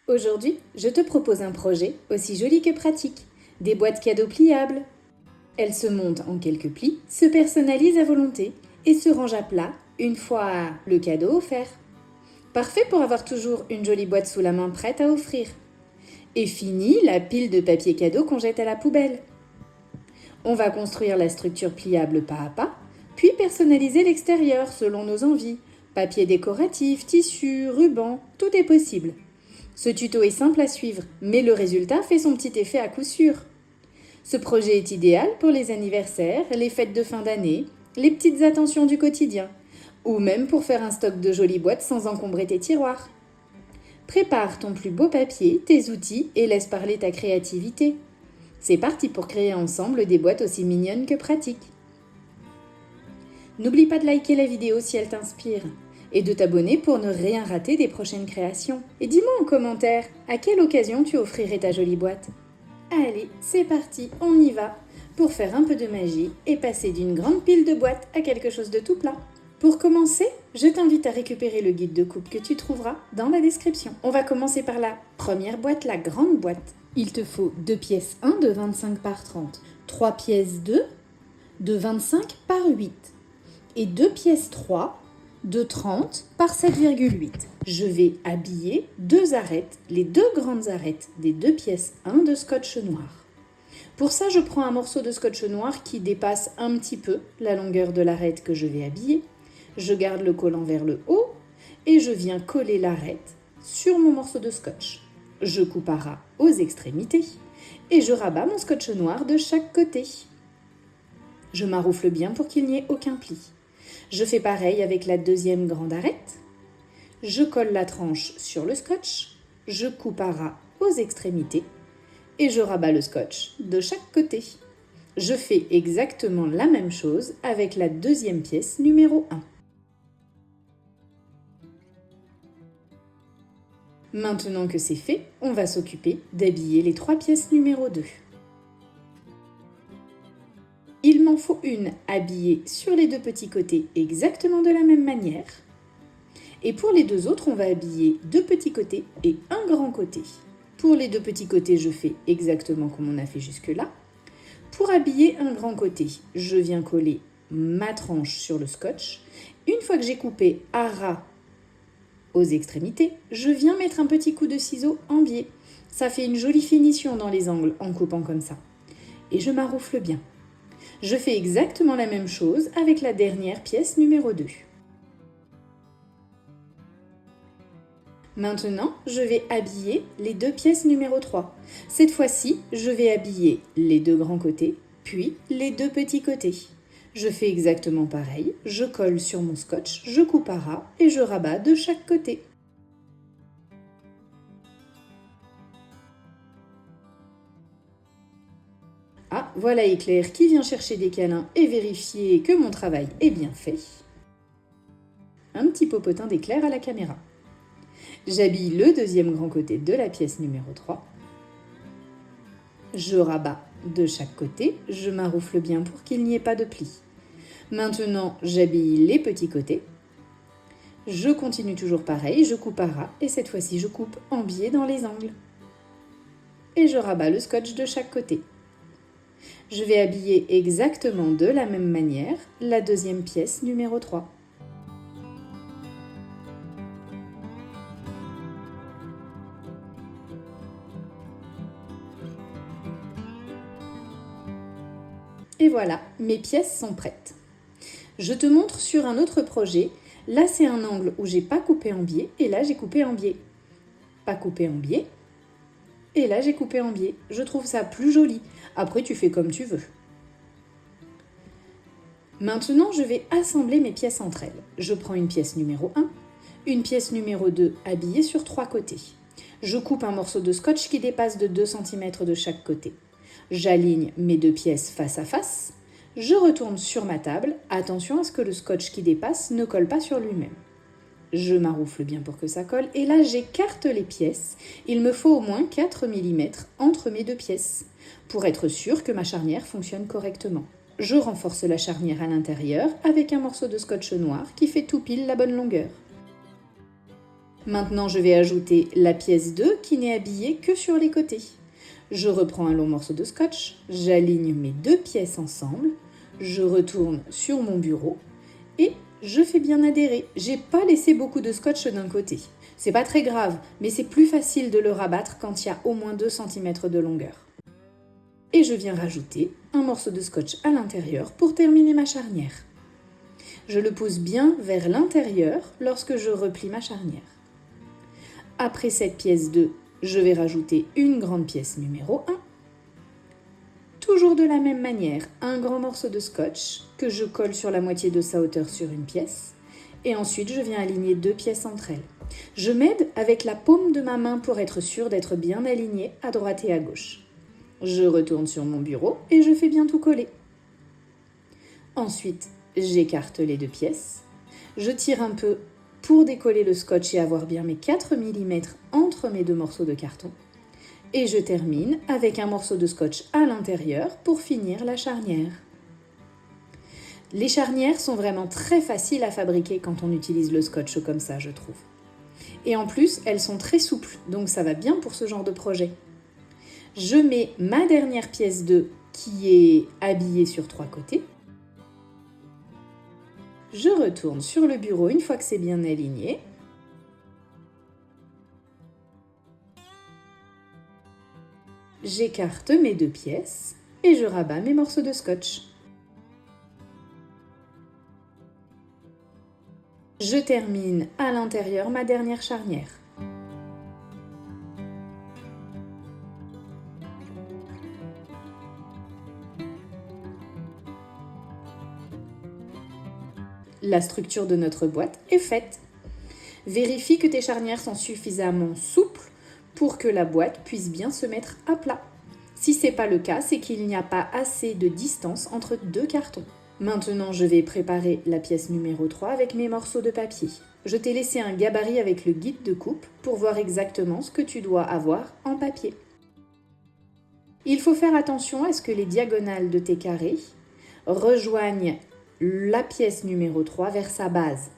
Aujourd'hui, je te propose un projet aussi joli que pratique, des boîtes cadeaux pliables. Elles se montent en quelques plis, se personnalisent à volonté et se rangent à plat une fois le cadeau offert. Parfait pour avoir toujours une jolie boîte sous la main prête à offrir. Et fini la pile de papier cadeau qu'on jette à la poubelle. On va construire la structure pliable pas à pas, puis personnaliser l'extérieur selon nos envies. Papier décoratif, tissu, ruban, tout est possible. Ce tuto est simple à suivre, mais le résultat fait son petit effet à coup sûr. Ce projet est idéal pour les anniversaires, les fêtes de fin d'année, les petites attentions du quotidien, ou même pour faire un stock de jolies boîtes sans encombrer tes tiroirs. Prépare ton plus beau papier, tes outils et laisse parler ta créativité. C'est parti pour créer ensemble des boîtes aussi mignonnes que pratiques. N'oublie pas de liker la vidéo si elle t'inspire et de t'abonner pour ne rien rater des prochaines créations. Et dis-moi en commentaire, à quelle occasion tu offrirais ta jolie boîte ? Allez, c'est parti, on y va, pour faire un peu de magie et passer d'une grande pile de boîtes à quelque chose de tout plat. Pour commencer, je t'invite à récupérer le guide de coupe que tu trouveras dans la description. On va commencer par la première boîte, la grande boîte. Il te faut 2 pièces 1 de 25 par 30, 3 pièces 2 de 25 par 8 et 2 pièces 3 de 30 par 7,8. Je vais habiller 2 arêtes, les 2 grandes arêtes des 2 pièces 1 de scotch noir. Pour ça, je prends un morceau de scotch noir qui dépasse un petit peu la longueur de l'arête que je vais habiller. Je garde le collant vers le haut et je viens coller l'arête sur mon morceau de scotch. Je coupe à ras aux extrémités et je rabats mon scotch noir de chaque côté. Je maroufle bien pour qu'il n'y ait aucun pli. Je fais pareil avec la deuxième grande arête. Je colle la tranche sur le scotch, je coupe à ras aux extrémités et je rabats le scotch de chaque côté. Je fais exactement la même chose avec la deuxième pièce numéro 1. Maintenant que c'est fait, on va s'occuper d'habiller les 3 pièces numéro 2. Il m'en faut une habillée sur les 2 petits côtés exactement de la même manière. Et pour les 2 autres, on va habiller 2 petits côtés et un grand côté. Pour les 2 petits côtés, je fais exactement comme on a fait jusque-là. Pour habiller un grand côté, je viens coller ma tranche sur le scotch. Une fois que j'ai coupé à ras aux extrémités, je viens mettre un petit coup de ciseau en biais. Ça fait une jolie finition dans les angles en coupant comme ça. Et je maroufle bien. Je fais exactement la même chose avec la dernière pièce numéro 2. Maintenant, je vais habiller les 2 pièces numéro 3. Cette fois-ci, je vais habiller les 2 grands côtés, puis les 2 petits côtés. Je fais exactement pareil, je colle sur mon scotch, je coupe à ras et je rabats de chaque côté. Ah, voilà Éclair qui vient chercher des câlins et vérifier que mon travail est bien fait. Un petit popotin d'éclair à la caméra. J'habille le deuxième grand côté de la pièce numéro 3. Je rabats de chaque côté, je maroufle bien pour qu'il n'y ait pas de pli. Maintenant, j'habille les petits côtés. Je continue toujours pareil, je coupe à ras et cette fois-ci, je coupe en biais dans les angles. Et je rabats le scotch de chaque côté. Je vais habiller exactement de la même manière la deuxième pièce numéro 3. Et voilà, mes pièces sont prêtes. Je te montre sur un autre projet. Là, c'est un angle où j'ai pas coupé en biais et là, j'ai coupé en biais. Pas coupé en biais. Et là, j'ai coupé en biais. Je trouve ça plus joli. Après, tu fais comme tu veux. Maintenant, je vais assembler mes pièces entre elles. Je prends une pièce numéro 1, une pièce numéro 2 habillée sur 3 côtés. Je coupe un morceau de scotch qui dépasse de 2 cm de chaque côté. J'aligne mes 2 pièces face à face. Je retourne sur ma table. Attention à ce que le scotch qui dépasse ne colle pas sur lui-même. Je maroufle bien pour que ça colle et là j'écarte les pièces. Il me faut au moins 4 mm entre mes 2 pièces pour être sûr que ma charnière fonctionne correctement. Je renforce la charnière à l'intérieur avec un morceau de scotch noir qui fait tout pile la bonne longueur. Maintenant, je vais ajouter la pièce 2 qui n'est habillée que sur les côtés. Je reprends un long morceau de scotch, j'aligne mes deux pièces ensemble, je retourne sur mon bureau et je fais bien adhérer. J'ai pas laissé beaucoup de scotch d'un côté. C'est pas très grave, mais c'est plus facile de le rabattre quand il y a au moins 2 cm de longueur. Et je viens rajouter un morceau de scotch à l'intérieur pour terminer ma charnière. Je le pousse bien vers l'intérieur lorsque je replie ma charnière. Après cette pièce 2, je vais rajouter une grande pièce numéro 1. Toujours de la même manière, un grand morceau de scotch que je colle sur la moitié de sa hauteur sur une pièce. Et ensuite, je viens aligner 2 pièces entre elles. Je m'aide avec la paume de ma main pour être sûre d'être bien alignée à droite et à gauche. Je retourne sur mon bureau et je fais bien tout coller. Ensuite, j'écarte les 2 pièces. Je tire un peu pour décoller le scotch et avoir bien mes 4 mm entre mes 2 morceaux de carton. Et je termine avec un morceau de scotch à l'intérieur pour finir la charnière. Les charnières sont vraiment très faciles à fabriquer quand on utilise le scotch comme ça, je trouve. Et en plus, elles sont très souples, donc ça va bien pour ce genre de projet. Je mets ma dernière pièce 2 qui est habillée sur 3 côtés. Je retourne sur le bureau une fois que c'est bien aligné. J'écarte mes 2 pièces et je rabats mes morceaux de scotch. Je termine à l'intérieur ma dernière charnière. La structure de notre boîte est faite. Vérifie que tes charnières sont suffisamment souples pour que la boîte puisse bien se mettre à plat. Si ce n'est pas le cas, c'est qu'il n'y a pas assez de distance entre 2 cartons. Maintenant, je vais préparer la pièce numéro 3 avec mes morceaux de papier. Je t'ai laissé un gabarit avec le guide de coupe pour voir exactement ce que tu dois avoir en papier. Il faut faire attention à ce que les diagonales de tes carrés rejoignent la pièce numéro 3 vers sa base.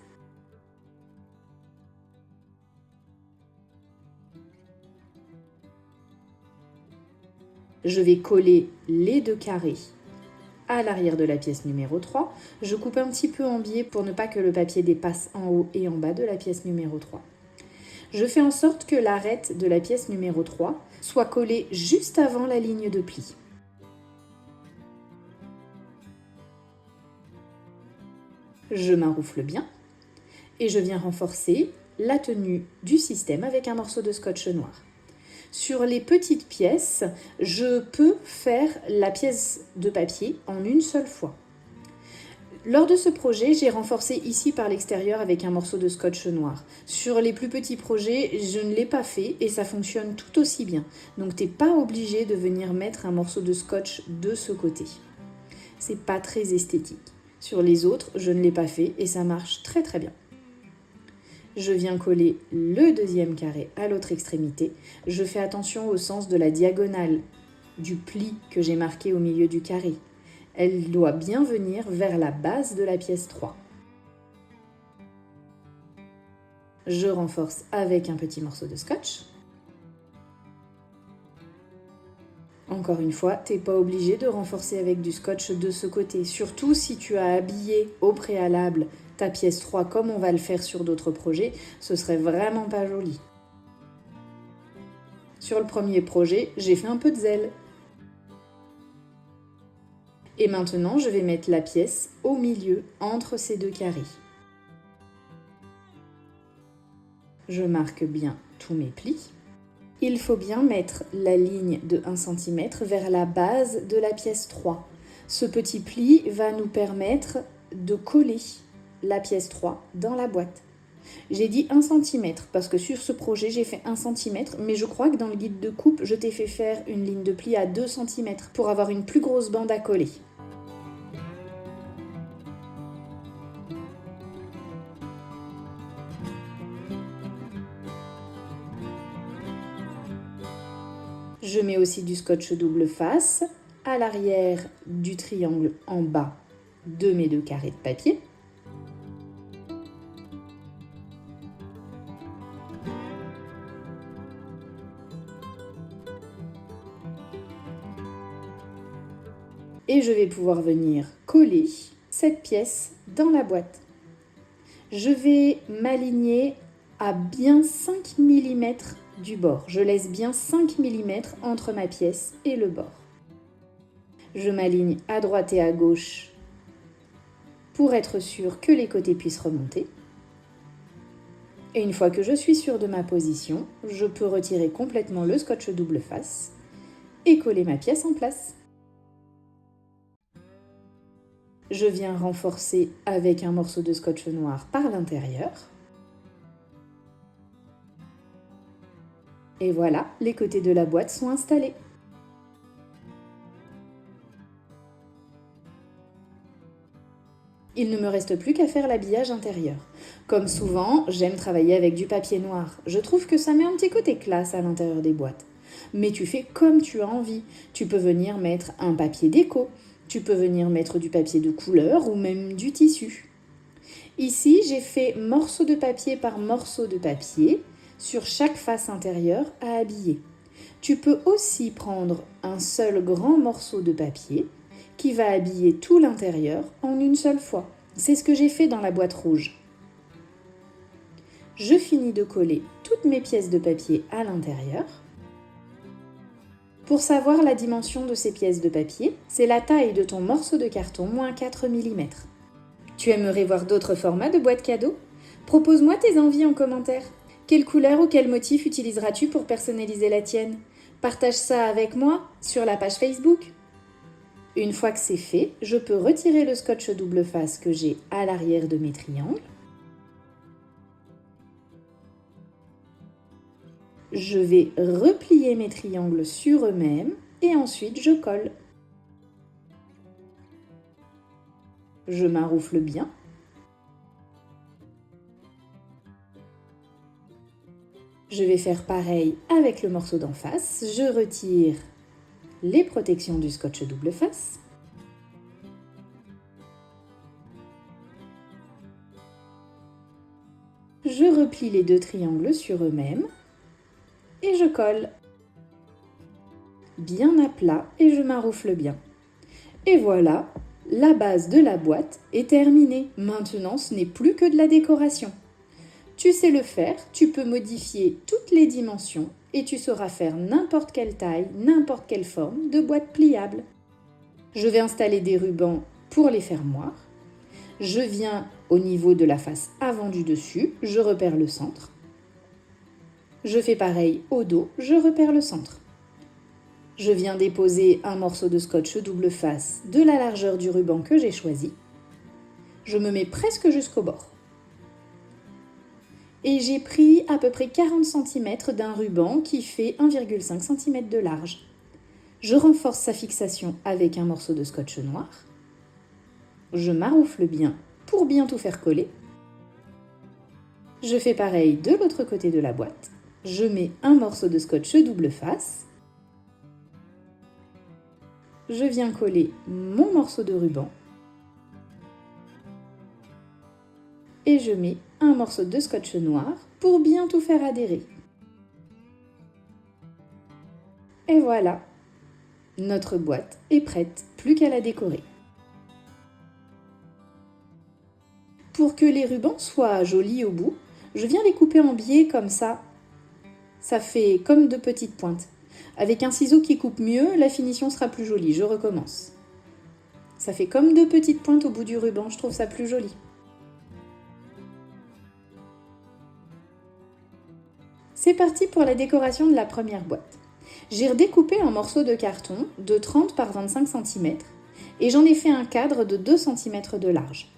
Je vais coller les 2 carrés à l'arrière de la pièce numéro 3. Je coupe un petit peu en biais pour ne pas que le papier dépasse en haut et en bas de la pièce numéro 3. Je fais en sorte que l'arête de la pièce numéro 3 soit collée juste avant la ligne de pli. Je m'enroufle bien et je viens renforcer la tenue du système avec un morceau de scotch noir. Sur les petites pièces, je peux faire la pièce de papier en une seule fois. Lors de ce projet, j'ai renforcé ici par l'extérieur avec un morceau de scotch noir. Sur les plus petits projets, je ne l'ai pas fait et ça fonctionne tout aussi bien. Donc tu n'es pas obligé de venir mettre un morceau de scotch de ce côté. C'est pas très esthétique. Sur les autres, je ne l'ai pas fait et ça marche très très bien. Je viens coller le deuxième carré à l'autre extrémité. Je fais attention au sens de la diagonale du pli que j'ai marqué au milieu du carré. Elle doit bien venir vers la base de la pièce 3. Je renforce avec un petit morceau de scotch. Encore une fois, tu n'es pas obligé de renforcer avec du scotch de ce côté, surtout si tu as habillé au préalable ta pièce 3 comme on va le faire sur d'autres projets, ce serait vraiment pas joli. Sur le premier projet, j'ai fait un peu de zèle. Et maintenant, je vais mettre la pièce au milieu entre ces 2 carrés. Je marque bien tous mes plis. Il faut bien mettre la ligne de 1 cm vers la base de la pièce 3. Ce petit pli va nous permettre de coller la pièce 3 dans la boîte. J'ai dit 1 cm parce que sur ce projet, j'ai fait 1 cm, mais je crois que dans le guide de coupe, je t'ai fait faire une ligne de pli à 2 cm pour avoir une plus grosse bande à coller. Je mets aussi du scotch double face à l'arrière du triangle en bas de mes 2 carrés de papier. Et je vais pouvoir venir coller cette pièce dans la boîte. Je vais m'aligner à bien 5 mm du bord. Je laisse bien 5 mm entre ma pièce et le bord. Je m'aligne à droite et à gauche pour être sûr que les côtés puissent remonter. Et une fois que je suis sûre de ma position, je peux retirer complètement le scotch double face et coller ma pièce en place. Je viens renforcer avec un morceau de scotch noir par l'intérieur. Et voilà, les côtés de la boîte sont installés. Il ne me reste plus qu'à faire l'habillage intérieur. Comme souvent, j'aime travailler avec du papier noir. Je trouve que ça met un petit côté classe à l'intérieur des boîtes. Mais tu fais comme tu as envie. Tu peux venir mettre un papier déco, tu peux venir mettre du papier de couleur ou même du tissu. Ici, j'ai fait morceau de papier par morceau de papier sur chaque face intérieure à habiller. Tu peux aussi prendre un seul grand morceau de papier qui va habiller tout l'intérieur en une seule fois. C'est ce que j'ai fait dans la boîte rouge. Je finis de coller toutes mes pièces de papier à l'intérieur. Pour savoir la dimension de ces pièces de papier, c'est la taille de ton morceau de carton moins 4 mm. Tu aimerais voir d'autres formats de boîtes cadeaux? Propose-moi tes envies en commentaire. Quelle couleur ou quel motif utiliseras-tu pour personnaliser la tienne? Partage ça avec moi sur la page Facebook. Une fois que c'est fait, je peux retirer le scotch double face que j'ai à l'arrière de mes triangles. Je vais replier mes triangles sur eux-mêmes et ensuite je colle. Je maroufle bien. Je vais faire pareil avec le morceau d'en face. Je retire les protections du scotch double face. Je replie les deux triangles sur eux-mêmes et je colle. Bien à plat et je maroufle bien. Et voilà, la base de la boîte est terminée. Maintenant, ce n'est plus que de la décoration. Tu sais le faire, tu peux modifier toutes les dimensions et tu sauras faire n'importe quelle taille, n'importe quelle forme de boîte pliable. Je vais installer des rubans pour les fermoirs. Je viens au niveau de la face avant du dessus, je repère le centre. Je fais pareil au dos, je repère le centre. Je viens déposer un morceau de scotch double face de la largeur du ruban que j'ai choisi. Je me mets presque jusqu'au bord. Et j'ai pris à peu près 40 cm d'un ruban qui fait 1,5 cm de large. Je renforce sa fixation avec un morceau de scotch noir. Je maroufle bien pour bien tout faire coller. Je fais pareil de l'autre côté de la boîte. Je mets un morceau de scotch double face. Je viens coller mon morceau de ruban. Et je mets un morceau de scotch noir pour bien tout faire adhérer. Et voilà, notre boîte est prête, plus qu'à la décorer. Pour que les rubans soient jolis au bout, je viens les couper en biais comme ça. Ça fait comme de petites pointes. Avec un ciseau qui coupe mieux, la finition sera plus jolie. Je recommence. Ça fait comme de petites pointes au bout du ruban, je trouve ça plus joli. C'est parti pour la décoration de la première boîte. J'ai redécoupé un morceau de carton de 30 par 25 cm et j'en ai fait un cadre de 2 cm de large.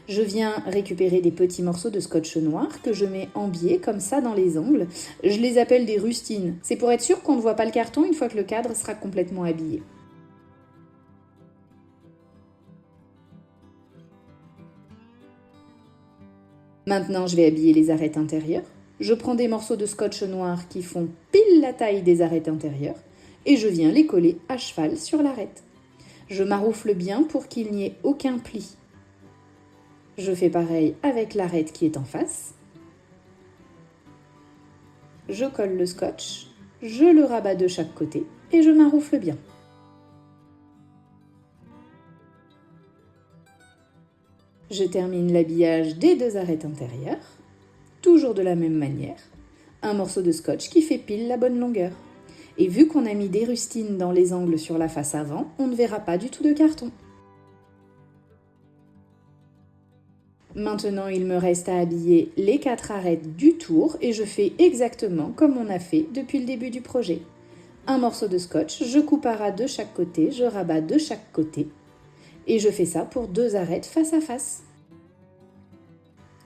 Je viens récupérer des petits morceaux de scotch noir que je mets en biais comme ça dans les angles. Je les appelle des rustines. C'est pour être sûr qu'on ne voit pas le carton une fois que le cadre sera complètement habillé. Maintenant, je vais habiller les arêtes intérieures. Je prends des morceaux de scotch noir qui font pile la taille des arêtes intérieures et je viens les coller à cheval sur l'arête. Je maroufle bien pour qu'il n'y ait aucun pli. Je fais pareil avec l'arête qui est en face. Je colle le scotch, je le rabats de chaque côté et je maroufle bien. Je termine l'habillage des 2 arêtes intérieures, toujours de la même manière. Un morceau de scotch qui fait pile la bonne longueur. Et vu qu'on a mis des rustines dans les angles sur la face avant, on ne verra pas du tout de carton. Maintenant, il me reste à habiller les 4 arêtes du tour et je fais exactement comme on a fait depuis le début du projet. Un morceau de scotch, je coupe à ras de chaque côté, je rabats de chaque côté. Et je fais ça pour 2 arêtes face à face.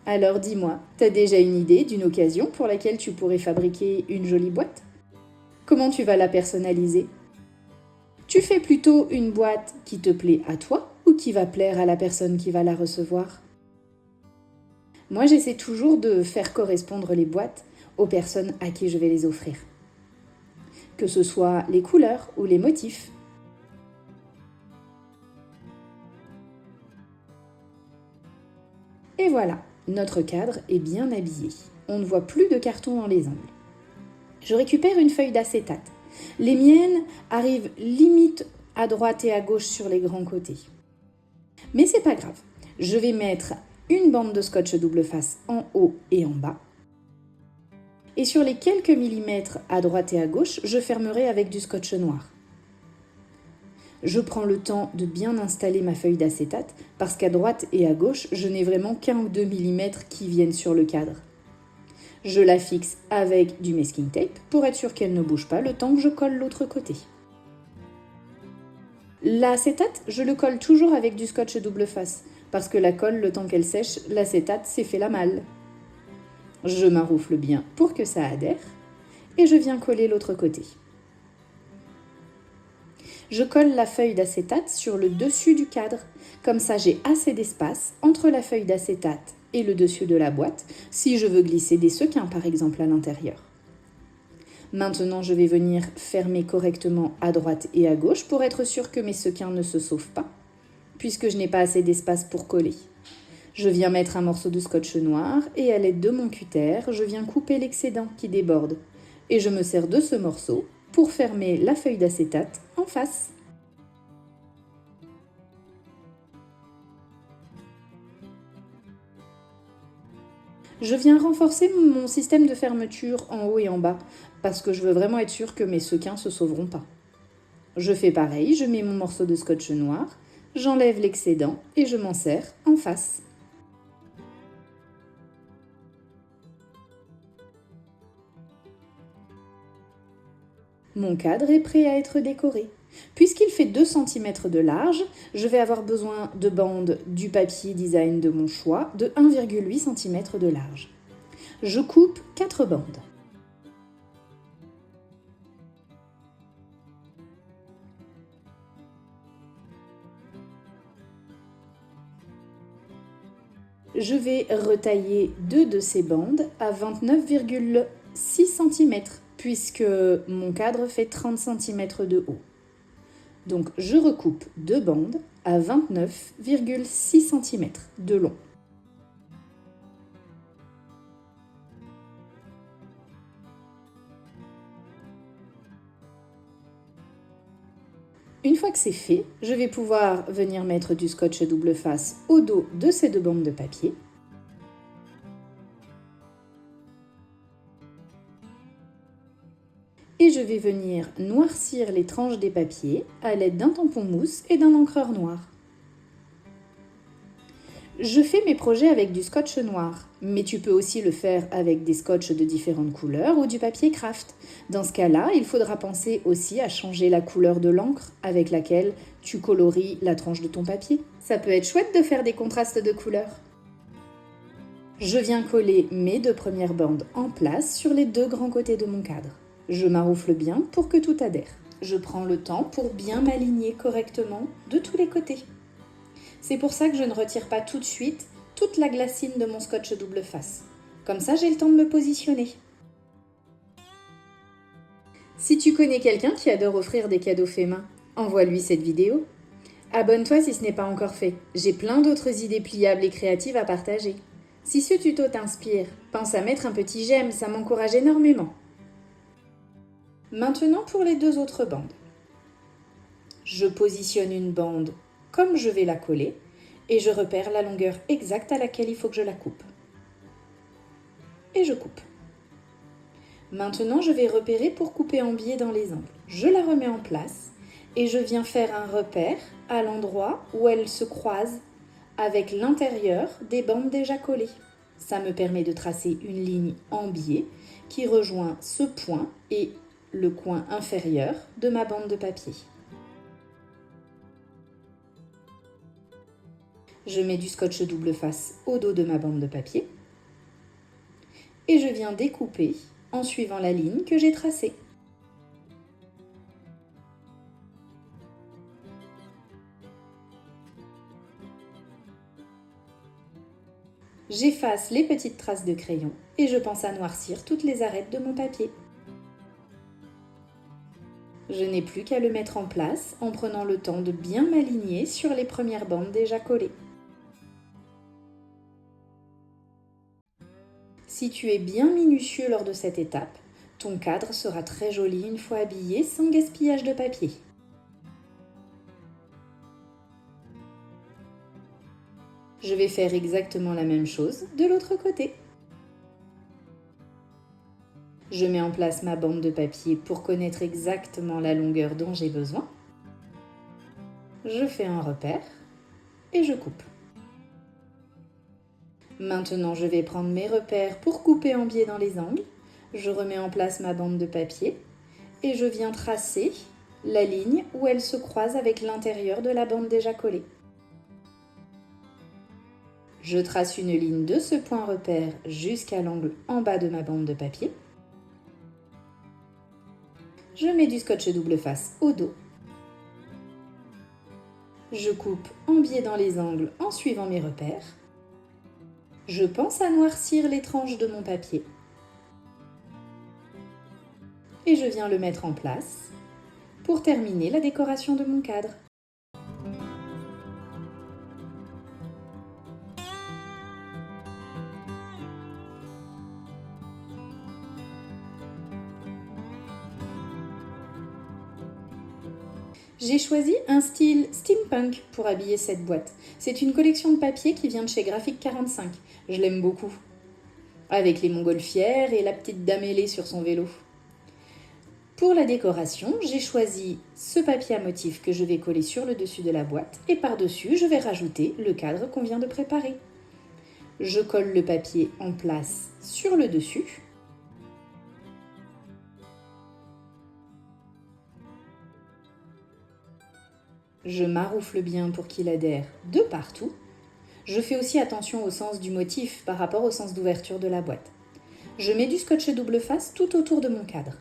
Alors dis-moi, t'as déjà une idée d'une occasion pour laquelle tu pourrais fabriquer une jolie boîte ? Comment tu vas la personnaliser ? Tu fais plutôt une boîte qui te plaît à toi ou qui va plaire à la personne qui va la recevoir ? Moi, j'essaie toujours de faire correspondre les boîtes aux personnes à qui je vais les offrir. Que ce soit les couleurs ou les motifs. Et voilà, notre cadre est bien habillé. On ne voit plus de carton dans les angles. Je récupère une feuille d'acétate. Les miennes arrivent limite à droite et à gauche sur les grands côtés. Mais c'est pas grave. Je vais mettre une bande de scotch double face en haut et en bas. Et sur les quelques millimètres à droite et à gauche, je fermerai avec du scotch noir. Je prends le temps de bien installer ma feuille d'acétate parce qu'à droite et à gauche, je n'ai vraiment qu'1 ou 2 millimètres qui viennent sur le cadre. Je la fixe avec du masking tape pour être sûr qu'elle ne bouge pas le temps que je colle l'autre côté. L'acétate, je le colle toujours avec du scotch double face parce que la colle, le temps qu'elle sèche, l'acétate s'est fait la malle. Je maroufle bien pour que ça adhère et je viens coller l'autre côté. Je colle la feuille d'acétate sur le dessus du cadre, comme ça j'ai assez d'espace entre la feuille d'acétate et le dessus de la boîte, si je veux glisser des sequins par exemple à l'intérieur. Maintenant je vais venir fermer correctement à droite et à gauche pour être sûr que mes sequins ne se sauvent pas, puisque je n'ai pas assez d'espace pour coller. Je viens mettre un morceau de scotch noir et à l'aide de mon cutter, je viens couper l'excédent qui déborde. Et je me sers de ce morceau pour fermer la feuille d'acétate en face. Je viens renforcer mon système de fermeture en haut et en bas parce que je veux vraiment être sûre que mes sequins ne se sauveront pas. Je fais pareil, je mets mon morceau de scotch noir, j'enlève l'excédent et je m'en sers en face. Mon cadre est prêt à être décoré. Puisqu'il fait 2 cm de large, je vais avoir besoin de bandes du papier design de mon choix de 1,8 cm de large. Je coupe 4 bandes. Je vais retailler 2 de ces bandes à 29,6 cm puisque mon cadre fait 30 cm de haut. Donc je recoupe 2 bandes à 29,6 cm de long. Une fois que c'est fait, je vais pouvoir venir mettre du scotch double face au dos de ces 2 bandes de papier. Et je vais venir noircir les tranches des papiers à l'aide d'un tampon mousse et d'un encreur noir. Je fais mes projets avec du scotch noir, mais tu peux aussi le faire avec des scotch de différentes couleurs ou du papier craft. Dans ce cas-là, il faudra penser aussi à changer la couleur de l'encre avec laquelle tu colories la tranche de ton papier. Ça peut être chouette de faire des contrastes de couleurs. Je viens coller mes 2 premières bandes en place sur les 2 grands côtés de mon cadre. Je maroufle bien pour que tout adhère. Je prends le temps pour bien m'aligner correctement de tous les côtés. C'est pour ça que je ne retire pas tout de suite toute la glacine de mon scotch double face. Comme ça, j'ai le temps de me positionner. Si tu connais quelqu'un qui adore offrir des cadeaux faits main, envoie-lui cette vidéo. Abonne-toi si ce n'est pas encore fait. J'ai plein d'autres idées pliables et créatives à partager. Si ce tuto t'inspire, pense à mettre un petit j'aime, ça m'encourage énormément. Maintenant pour les 2 autres bandes. Je positionne une bande comme je vais la coller et je repère la longueur exacte à laquelle il faut que je la coupe. Et je coupe. Maintenant, je vais repérer pour couper en biais dans les angles. Je la remets en place et je viens faire un repère à l'endroit où elle se croise avec l'intérieur des bandes déjà collées. Ça me permet de tracer une ligne en biais qui rejoint ce point et le coin inférieur de ma bande de papier. Je mets du scotch double face au dos de ma bande de papier et je viens découper en suivant la ligne que j'ai tracée. J'efface les petites traces de crayon et je pense à noircir toutes les arêtes de mon papier. Je n'ai plus qu'à le mettre en place en prenant le temps de bien m'aligner sur les premières bandes déjà collées. Si tu es bien minutieux lors de cette étape, ton cadre sera très joli une fois habillé sans gaspillage de papier. Je vais faire exactement la même chose de l'autre côté. Je mets en place ma bande de papier pour connaître exactement la longueur dont j'ai besoin. Je fais un repère et je coupe. Maintenant, je vais prendre mes repères pour couper en biais dans les angles. Je remets en place ma bande de papier et je viens tracer la ligne où elle se croise avec l'intérieur de la bande déjà collée. Je trace une ligne de ce point repère jusqu'à l'angle en bas de ma bande de papier. Je mets du scotch double face au dos. Je coupe en biais dans les angles en suivant mes repères. Je pense à noircir les tranches de mon papier. Et je viens le mettre en place pour terminer la décoration de mon cadre. J'ai choisi un style steampunk pour habiller cette boîte. C'est une collection de papier qui vient de chez Graphique 45. Je l'aime beaucoup. Avec les montgolfières et la petite dame ailée sur son vélo. Pour la décoration, j'ai choisi ce papier à motif que je vais coller sur le dessus de la boîte et par-dessus, je vais rajouter le cadre qu'on vient de préparer. Je colle le papier en place sur le dessus. Je maroufle bien pour qu'il adhère de partout. Je fais aussi attention au sens du motif par rapport au sens d'ouverture de la boîte. Je mets du scotch double face tout autour de mon cadre.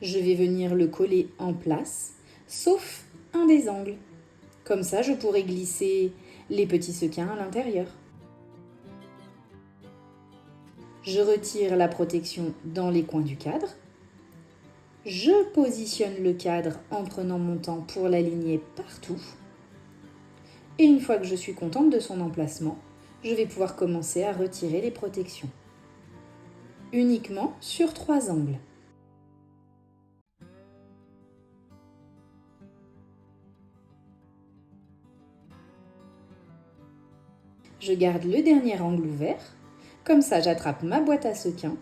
Je vais venir le coller en place, sauf un des angles. Comme ça, je pourrai glisser les petits sequins à l'intérieur. Je retire la protection dans les coins du cadre. Je positionne le cadre en prenant mon temps pour l'aligner partout. Et une fois que je suis contente de son emplacement, je vais pouvoir commencer à retirer les protections. Uniquement sur 3 angles. Je garde le dernier angle ouvert. Comme ça, j'attrape ma boîte à sequins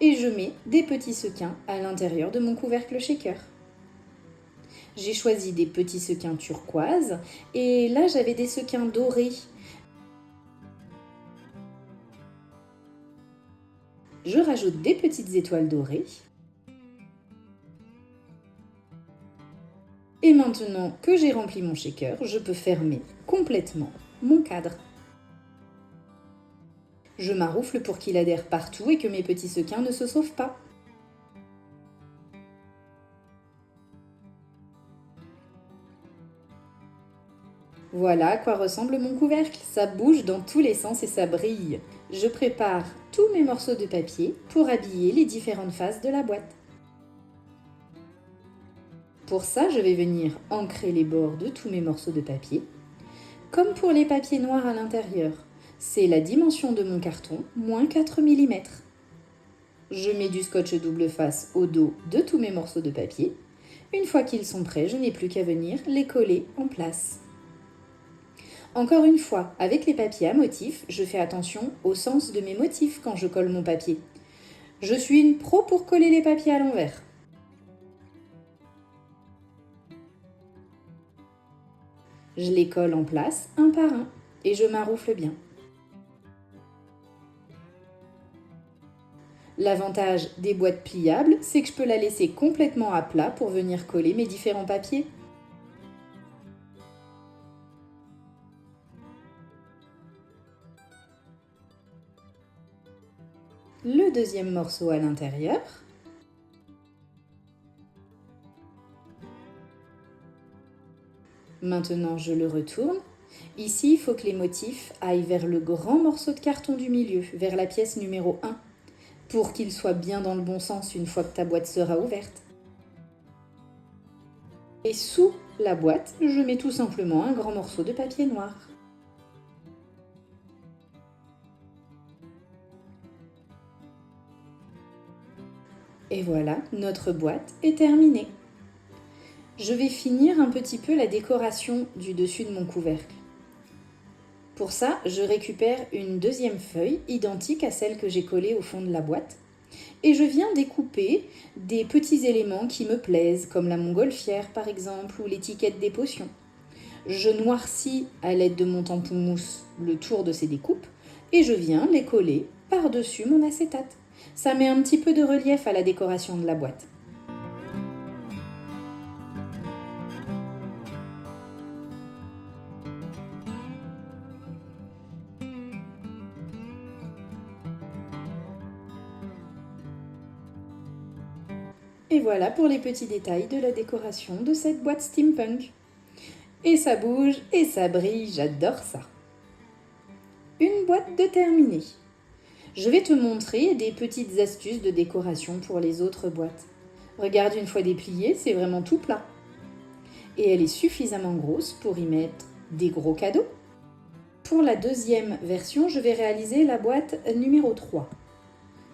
et je mets des petits sequins à l'intérieur de mon couvercle shaker. J'ai choisi des petits sequins turquoise et là j'avais des sequins dorés. Je rajoute des petites étoiles dorées. Et maintenant que j'ai rempli mon shaker, je peux fermer complètement mon cadre. Je maroufle pour qu'il adhère partout et que mes petits sequins ne se sauvent pas. Voilà à quoi ressemble mon couvercle. Ça bouge dans tous les sens et ça brille. Je prépare tous mes morceaux de papier pour habiller les différentes faces de la boîte. Pour ça, je vais venir ancrer les bords de tous mes morceaux de papier. Comme pour les papiers noirs à l'intérieur, c'est la dimension de mon carton, moins 4 mm. Je mets du scotch double face au dos de tous mes morceaux de papier Une fois qu'ils sont prêts, je n'ai plus qu'à venir les coller en place. Encore une fois, avec les papiers à motifs, je fais attention au sens de mes motifs quand je colle mon papier. Je suis une pro pour coller les papiers à l'envers. Je les colle en place un par un et je maroufle bien. L'avantage des boîtes pliables, c'est que je peux la laisser complètement à plat pour venir coller mes différents papiers. Le deuxième morceau à l'intérieur. Maintenant, je le retourne. Ici, il faut que les motifs aillent vers le grand morceau de carton du milieu, vers la pièce numéro 1, pour qu'ils soient bien dans le bon sens une fois que ta boîte sera ouverte. Et sous la boîte, je mets tout simplement un grand morceau de papier noir. Et voilà, notre boîte est terminée. Je vais finir un petit peu la décoration du dessus de mon couvercle. Pour ça, je récupère une deuxième feuille identique à celle que j'ai collée au fond de la boîte et je viens découper des petits éléments qui me plaisent, comme la montgolfière par exemple ou l'étiquette des potions. Je noircis à l'aide de mon tampon mousse le tour de ces découpes et je viens les coller par-dessus mon acétate. Ça met un petit peu de relief à la décoration de la boîte. Et voilà pour les petits détails de la décoration de cette boîte steampunk. Et ça bouge et ça brille, j'adore ça. Une boîte de terminée. Je vais te montrer des petites astuces de décoration pour les autres boîtes. Regarde, une fois dépliée, c'est vraiment tout plat. Et elle est suffisamment grosse pour y mettre des gros cadeaux. Pour la deuxième version, je vais réaliser la boîte numéro 3.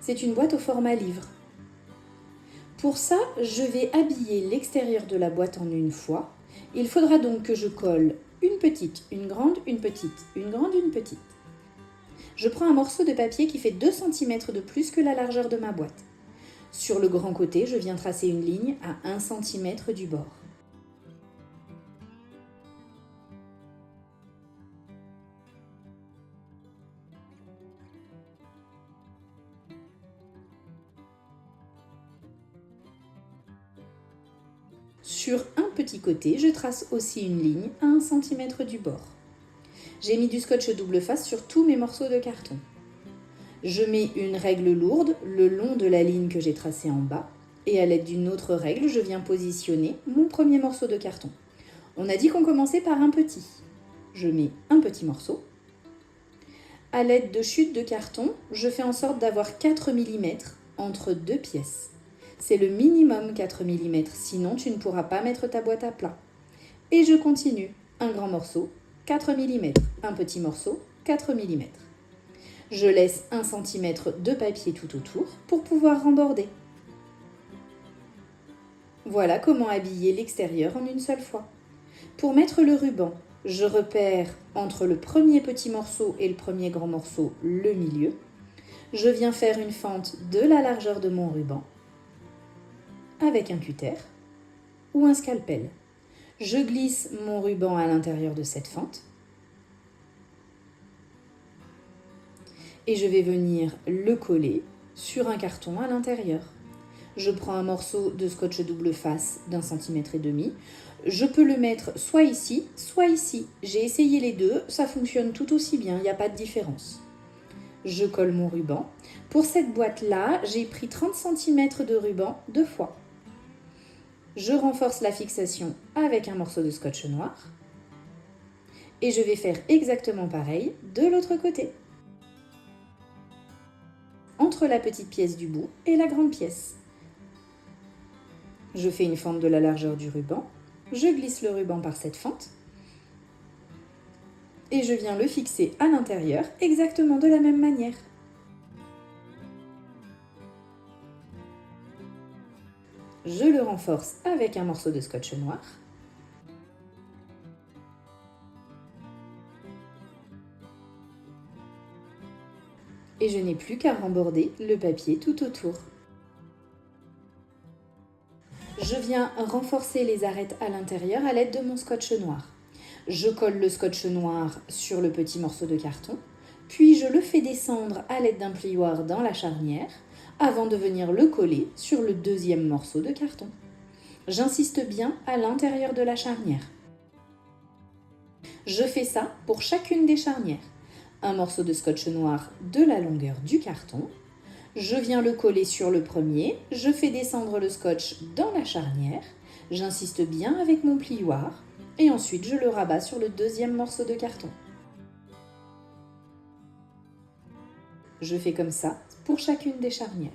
C'est une boîte au format livre. Pour ça, je vais habiller l'extérieur de la boîte en une fois. Il faudra donc que je colle une petite, une grande, une petite, une grande, une petite. Je prends un morceau de papier qui fait 2 cm de plus que la largeur de ma boîte. Sur le grand côté, je viens tracer une ligne à 1 cm du bord. Sur un petit côté, je trace aussi une ligne à 1 cm du bord. J'ai mis du scotch double face sur tous mes morceaux de carton. Je mets une règle lourde le long de la ligne que j'ai tracée en bas et à l'aide d'une autre règle, je viens positionner mon premier morceau de carton. On a dit qu'on commençait par un petit. Je mets un petit morceau. À l'aide de chutes de carton, je fais en sorte d'avoir 4 mm entre deux pièces. C'est le minimum 4 mm, sinon tu ne pourras pas mettre ta boîte à plat. Et je continue. Un grand morceau, 4 mm. Un petit morceau, 4 mm. Je laisse 1 cm de papier tout autour pour pouvoir remborder. Voilà comment habiller l'extérieur en une seule fois. Pour mettre le ruban, je repère entre le premier petit morceau et le premier grand morceau le milieu. Je viens faire une fente de la largeur de mon ruban avec un cutter ou un scalpel. Je glisse mon ruban à l'intérieur de cette fente et je vais venir le coller sur un carton à l'intérieur. Je prends un morceau de scotch double face d'1,5 cm. Je peux le mettre soit ici, soit ici. J'ai essayé les deux, ça fonctionne tout aussi bien, il n'y a pas de différence. Je colle mon ruban. Pour cette boîte-là, j'ai pris 30 cm de ruban 2 fois. Je renforce la fixation avec un morceau de scotch noir. Et je vais faire exactement pareil de l'autre côté. Entre la petite pièce du bout et la grande pièce. Je fais une fente de la largeur du ruban. Je glisse le ruban par cette fente. Et je viens le fixer à l'intérieur exactement de la même manière. Je le renforce avec un morceau de scotch noir. Et je n'ai plus qu'à remborder le papier tout autour. Je viens renforcer les arêtes à l'intérieur à l'aide de mon scotch noir. Je colle le scotch noir sur le petit morceau de carton, puis je le fais descendre à l'aide d'un plioir dans la charnière avant de venir le coller sur le deuxième morceau de carton. J'insiste bien à l'intérieur de la charnière. Je fais ça pour chacune des charnières. Un morceau de scotch noir de la longueur du carton. Je viens le coller sur le premier, je fais descendre le scotch dans la charnière, j'insiste bien avec mon plioir et ensuite je le rabats sur le deuxième morceau de carton. Je fais comme ça pour chacune des charnières.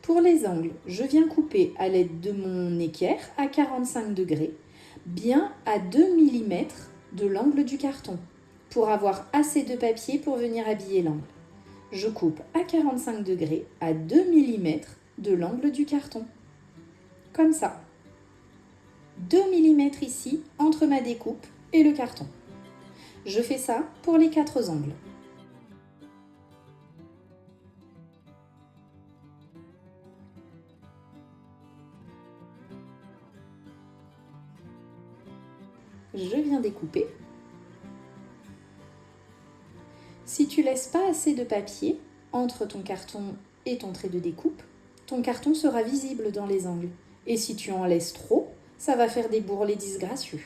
Pour les angles, je viens couper à l'aide de mon équerre à 45 degrés, bien à 2 mm de l'angle du carton, pour avoir assez de papier pour venir habiller l'angle. Je coupe à 45 degrés à 2 mm de l'angle du carton. Comme ça. 2 mm ici entre ma découpe et le carton. Je fais ça pour les 4 angles. Je viens découper. Si tu laisses pas assez de papier entre ton carton et ton trait de découpe, ton carton sera visible dans les angles. Et si tu en laisses trop, ça va faire des bourrelets disgracieux.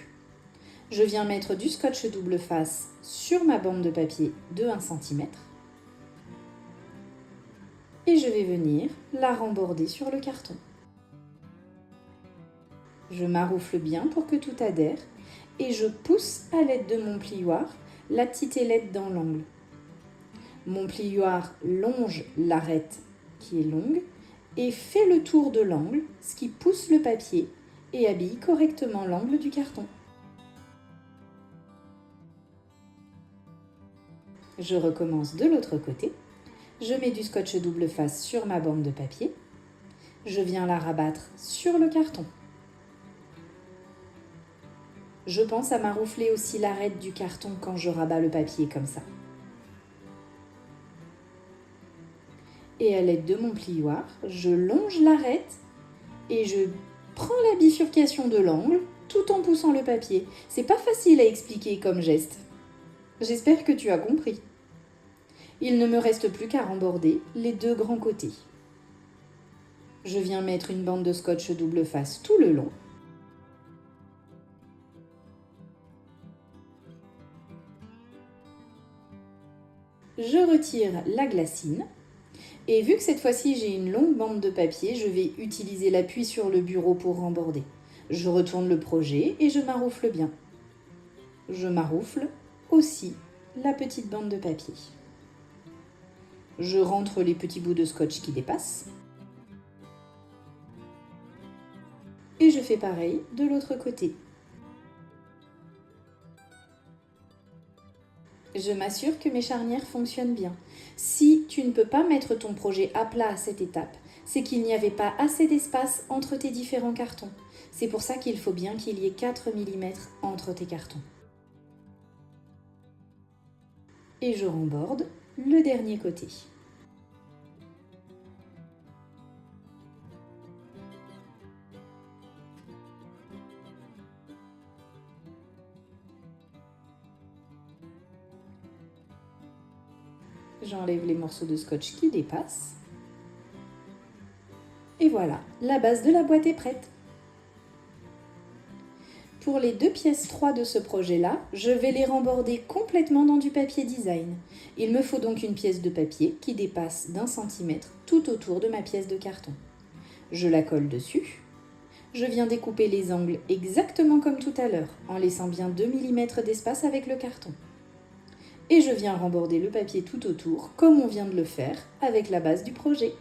Je viens mettre du scotch double face sur ma bande de papier de 1 cm. Et je vais venir la remborder sur le carton. Je maroufle bien pour que tout adhère et je pousse à l'aide de mon plioir la petite ailette dans l'angle. Mon plioir longe l'arête qui est longue et fait le tour de l'angle, ce qui pousse le papier et habille correctement l'angle du carton. Je recommence de l'autre côté. Je mets du scotch double face sur ma bande de papier. Je viens la rabattre sur le carton. Je pense à maroufler aussi l'arête du carton quand je rabats le papier comme ça. Et à l'aide de mon plioir, je longe l'arête et je prends la bifurcation de l'angle tout en poussant le papier. C'est pas facile à expliquer comme geste. J'espère que tu as compris. Il ne me reste plus qu'à remborder les 2 grands côtés. Je viens mettre une bande de scotch double face tout le long. Je retire la glacine. Et vu que cette fois-ci j'ai une longue bande de papier, je vais utiliser l'appui sur le bureau pour remborder. Je retourne le projet et je maroufle bien. Je maroufle aussi la petite bande de papier. Je rentre les petits bouts de scotch qui dépassent. Et je fais pareil de l'autre côté. Je m'assure que mes charnières fonctionnent bien. Si tu ne peux pas mettre ton projet à plat à cette étape, c'est qu'il n'y avait pas assez d'espace entre tes différents cartons. C'est pour ça qu'il faut bien qu'il y ait 4 mm entre tes cartons. Et je remborde le dernier côté. J'enlève les morceaux de scotch qui dépassent. Et voilà, la base de la boîte est prête. Pour les 2 pièces 3 de ce projet-là, je vais les remborder complètement dans du papier design. Il me faut donc une pièce de papier qui dépasse d'1 cm tout autour de ma pièce de carton. Je la colle dessus. Je viens découper les angles exactement comme tout à l'heure, en laissant bien 2 mm d'espace avec le carton. Et je viens remborder le papier tout autour, comme on vient de le faire avec la base du projet.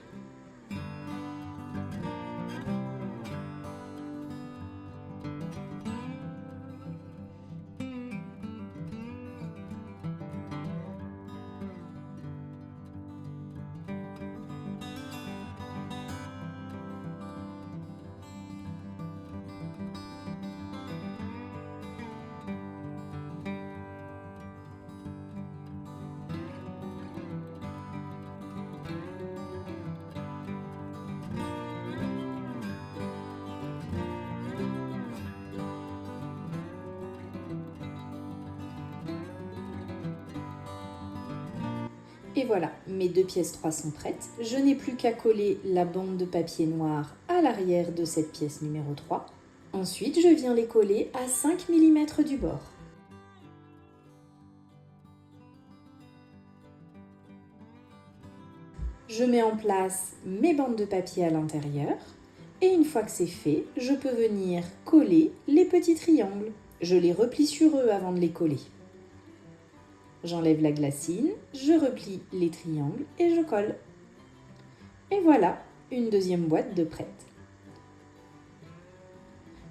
Et voilà, mes 2 pièces 3 sont prêtes. Je n'ai plus qu'à coller la bande de papier noir à l'arrière de cette pièce numéro 3. Ensuite, je viens les coller à 5 mm du bord. Je mets en place mes bandes de papier à l'intérieur. Et une fois que c'est fait, je peux venir coller les petits triangles. Je les replie sur eux avant de les coller. J'enlève la glacine, je replie les triangles et je colle. Et voilà, une deuxième boîte de prête.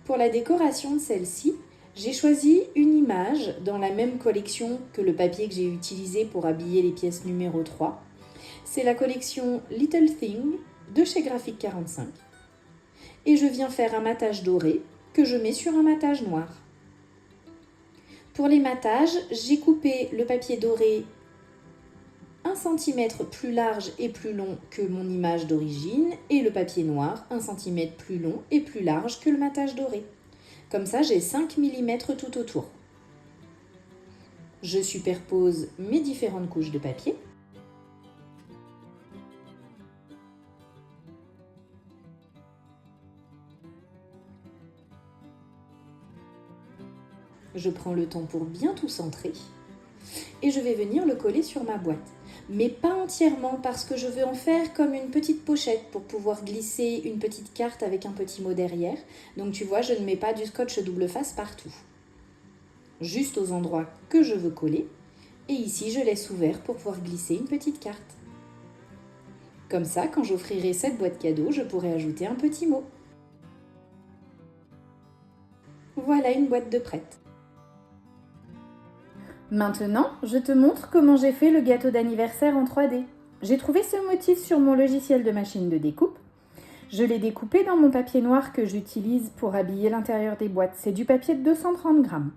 Pour la décoration de celle-ci, j'ai choisi une image dans la même collection que le papier que j'ai utilisé pour habiller les pièces numéro 3. C'est la collection Little Thing de chez Graphic 45. Et je viens faire un matage doré que je mets sur un matage noir. Pour les matages, j'ai coupé le papier doré 1 cm plus large et plus long que mon image d'origine et le papier noir 1 cm plus long et plus large que le matage doré. Comme ça, j'ai 5 mm tout autour. Je superpose mes différentes couches de papier. Je prends le temps pour bien tout centrer et je vais venir le coller sur ma boîte. Mais pas entièrement parce que je veux en faire comme une petite pochette pour pouvoir glisser une petite carte avec un petit mot derrière. Donc tu vois, je ne mets pas du scotch double face partout. Juste aux endroits que je veux coller. Et ici, je laisse ouvert pour pouvoir glisser une petite carte. Comme ça, quand j'offrirai cette boîte cadeau, je pourrai ajouter un petit mot. Voilà une boîte de prête. Maintenant, je te montre comment j'ai fait le gâteau d'anniversaire en 3D. J'ai trouvé ce motif sur mon logiciel de machine de découpe. Je l'ai découpé dans mon papier noir que j'utilise pour habiller l'intérieur des boîtes. C'est du papier de 230 grammes.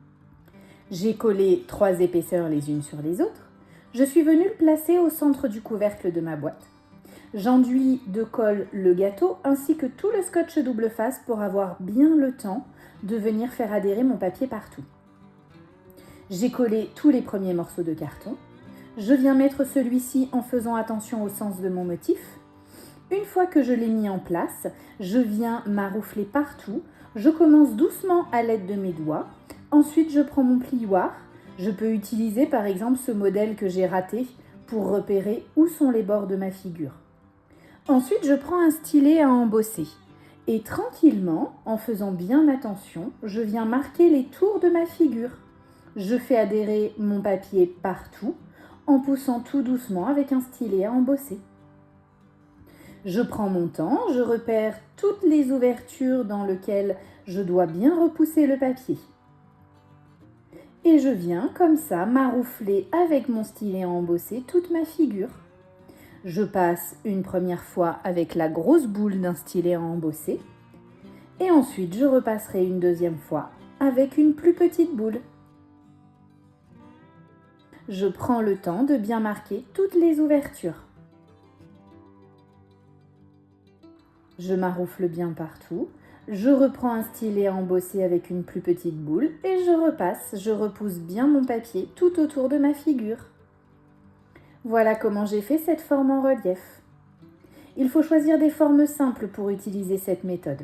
J'ai collé 3 épaisseurs les unes sur les autres. Je suis venue le placer au centre du couvercle de ma boîte. J'enduis de colle le gâteau ainsi que tout le scotch double face pour avoir bien le temps de venir faire adhérer mon papier partout. J'ai collé tous les premiers morceaux de carton. Je viens mettre celui-ci en faisant attention au sens de mon motif. Une fois que je l'ai mis en place, je viens maroufler partout. Je commence doucement à l'aide de mes doigts. Ensuite, je prends mon plioir. Je peux utiliser par exemple ce modèle que j'ai raté pour repérer où sont les bords de ma figure. Ensuite, je prends un stylet à embosser. Et tranquillement, en faisant bien attention, je viens marquer les tours de ma figure. Je fais adhérer mon papier partout en poussant tout doucement avec un stylet à embosser. Je prends mon temps, je repère toutes les ouvertures dans lesquelles je dois bien repousser le papier. Et je viens comme ça maroufler avec mon stylet à embosser toute ma figure. Je passe une première fois avec la grosse boule d'un stylet à embosser et ensuite je repasserai une deuxième fois avec une plus petite boule. Je prends le temps de bien marquer toutes les ouvertures. Je maroufle bien partout. Je reprends un stylet à embosser avec une plus petite boule et je repasse, je repousse bien mon papier tout autour de ma figure. Voilà comment j'ai fait cette forme en relief. Il faut choisir des formes simples pour utiliser cette méthode.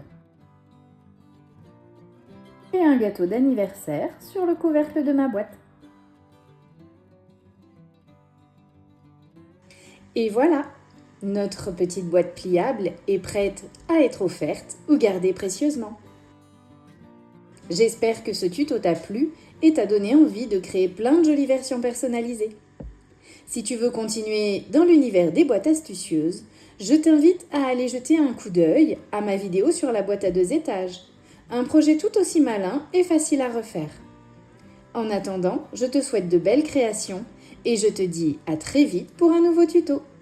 Et un gâteau d'anniversaire sur le couvercle de ma boîte. Et voilà, notre petite boîte pliable est prête à être offerte ou gardée précieusement. J'espère que ce tuto t'a plu et t'a donné envie de créer plein de jolies versions personnalisées. Si tu veux continuer dans l'univers des boîtes astucieuses, je t'invite à aller jeter un coup d'œil à ma vidéo sur la boîte à 2 étages, un projet tout aussi malin et facile à refaire. En attendant, je te souhaite de belles créations et je te dis à très vite pour un nouveau tuto.